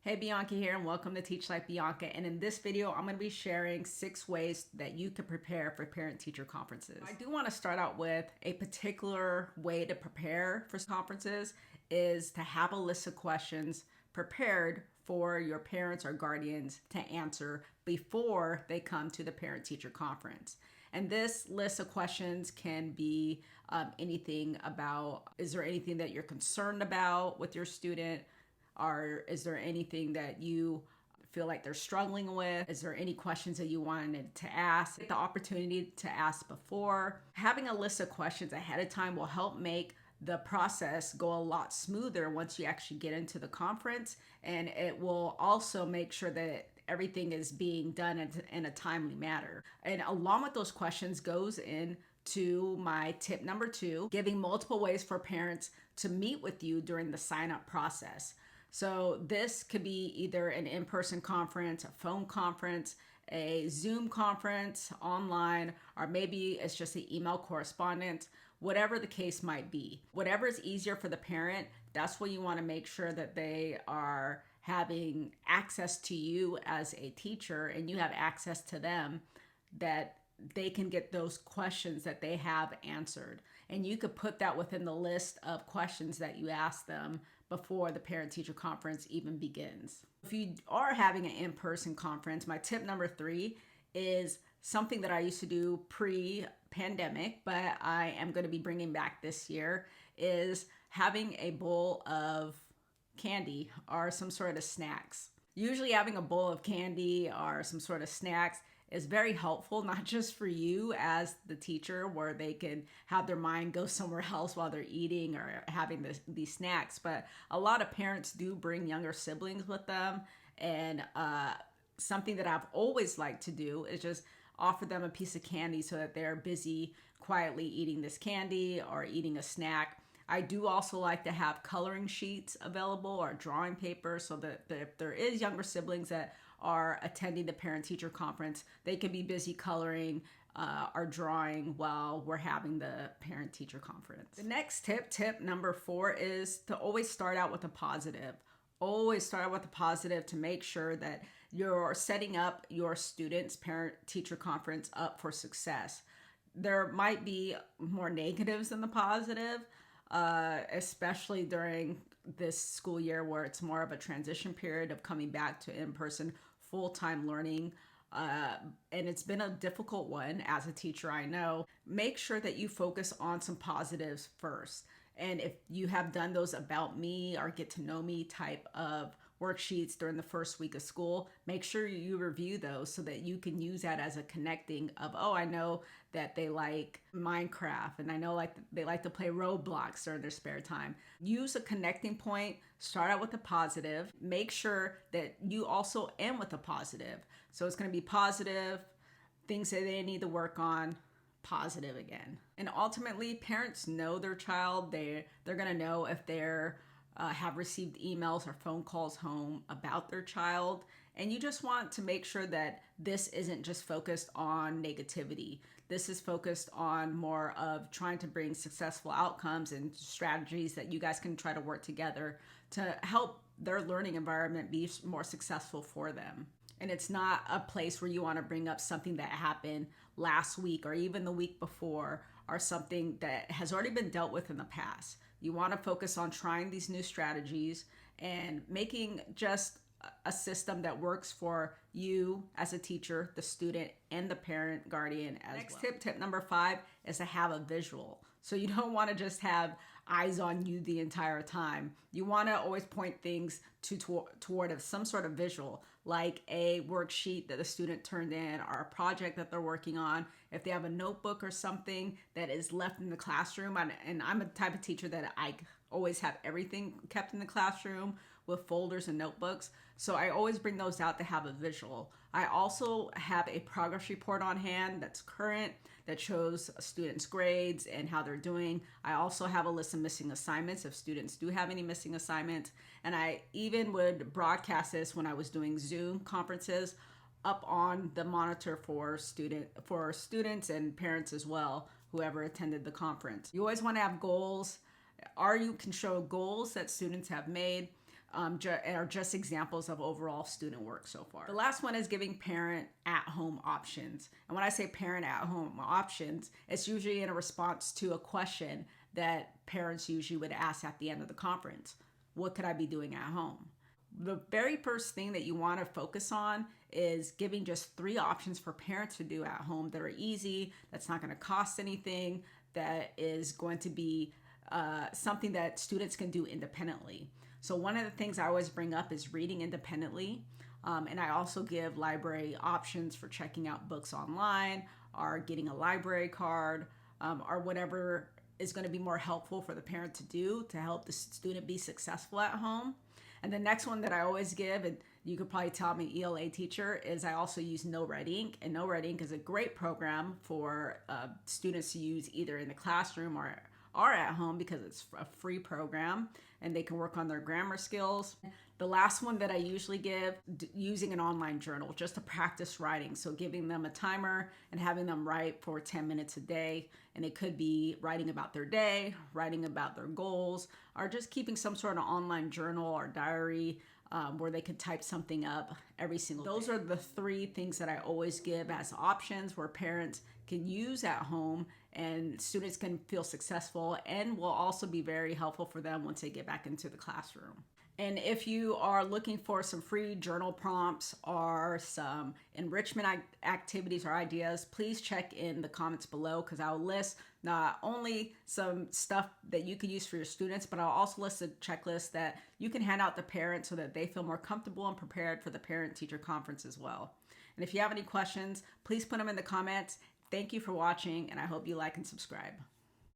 Hey, Bianca here, and welcome to Teach Like Bianca. And in this video, I'm going to be sharing 6 ways that you can prepare for parent-teacher conferences. I do want to start out with a particular way to prepare for conferences is to have a list of questions prepared for your parents or guardians to answer before they come to the parent-teacher conference. And this list of questions can be anything about, is there anything that you're concerned about with your student? Or is there anything that you feel like they're struggling with? Is there any questions that you wanted to ask? Get the opportunity to ask before. Having a list of questions ahead of time will help make the process go a lot smoother once you actually get into the conference, and it will also make sure that everything is being done in a timely manner. And along with those questions goes into my tip number 2, giving multiple ways for parents to meet with you during the sign-up process. So this could be either an in-person conference, a phone conference, a Zoom conference, online, or maybe it's just an email correspondence, whatever the case might be. Whatever is easier for the parent, that's what you want to make sure that they are having access to you as a teacher and you have access to them, that they can get those questions that they have answered. And you could put that within the list of questions that you ask them before the parent-teacher conference even begins. If you are having an in-person conference, my tip number 3 is something that I used to do pre-pandemic, but I am going to be bringing back this year, is having a bowl of candy or some sort of snacks. Usually having a bowl of candy or some sort of snacks is very helpful, not just for you as the teacher where they can have their mind go somewhere else while they're eating or having these snacks, but a lot of parents do bring younger siblings with them. And something that I've always liked to do is just offer them a piece of candy so that they're busy quietly eating this candy or eating a snack. I do also like to have coloring sheets available or drawing paper so that if there is younger siblings that are attending the parent-teacher conference, they can be busy coloring or drawing while we're having the parent-teacher conference. The next tip number 4, is to always start out with a positive. Always start out with a positive to make sure that you're setting up your students' parent-teacher conference up for success. There might be more negatives than the positive, especially during this school year where it's more of a transition period of coming back to in-person full-time learning. And it's been a difficult one as a teacher, I know. Make sure that you focus on some positives first. And if you have done those about me or get to know me type of worksheets during the first week of school, make sure you review those so that you can use that as a connecting of, oh, I know that they like Minecraft and I know they like to play Roblox during their spare time. Use a connecting point, start out with a positive, make sure that you also end with a positive. So it's going to be positive, things that they need to work on, positive again. And ultimately, parents know their child. They're going to know if they're have received emails or phone calls home about their child. And you just want to make sure that this isn't just focused on negativity. This is focused on more of trying to bring successful outcomes and strategies that you guys can try to work together to help their learning environment be more successful for them. And it's not a place where you want to bring up something that happened last week or even the week before or something that has already been dealt with in the past. You want to focus on trying these new strategies and making just a system that works for you as a teacher, the student, and the parent guardian as well. Next tip number 5, is to have a visual. So you don't want to just have eyes on you the entire time. You want to always point things toward some sort of visual, like a worksheet that the student turned in or a project that they're working on. If they have a notebook or something that is left in the classroom, and I'm a type of teacher that I always have everything kept in the classroom with folders and notebooks. So I always bring those out to have a visual. I also have a progress report on hand that's current, that shows students' grades and how they're doing. I also have a list of missing assignments if students do have any missing assignments. And I even would broadcast this when I was doing Zoom conferences up on the monitor for students and parents as well, whoever attended the conference. You always want to have goals, or you can show goals that students have made. are just examples of overall student work so far. The last one is giving parent at-home options. And when I say parent at-home options, it's usually in a response to a question that parents usually would ask at the end of the conference. What could I be doing at home? The very first thing that you want to focus on is giving just 3 options for parents to do at home that are easy, that's not going to cost anything, that is going to be something that students can do independently. So one of the things I always bring up is reading independently. And I also give library options for checking out books online or getting a library card or whatever is going to be more helpful for the parent to do to help the student be successful at home. And the next one that I always give, and you could probably tell I'm an ELA teacher, is I also use No Red Ink. And No Red Ink is a great program for students to use either in the classroom or at home because it's a free program and they can work on their grammar skills. The last one that I usually give, using an online journal just to practice writing. So giving them a timer and having them write for 10 minutes a day. And it could be writing about their day, writing about their goals, or just keeping some sort of online journal or diary where they could type something up every single day. Those are the 3 things that I always give as options where parents can use at home and students can feel successful and will also be very helpful for them once they get back into the classroom. And if you are looking for some free journal prompts or some enrichment activities or ideas, please check in the comments below because I'll list not only some stuff that you could use for your students, but I'll also list a checklist that you can hand out to parents so that they feel more comfortable and prepared for the parent-teacher conference as well. And if you have any questions, please put them in the comments. Thank you for watching, and I hope you like and subscribe.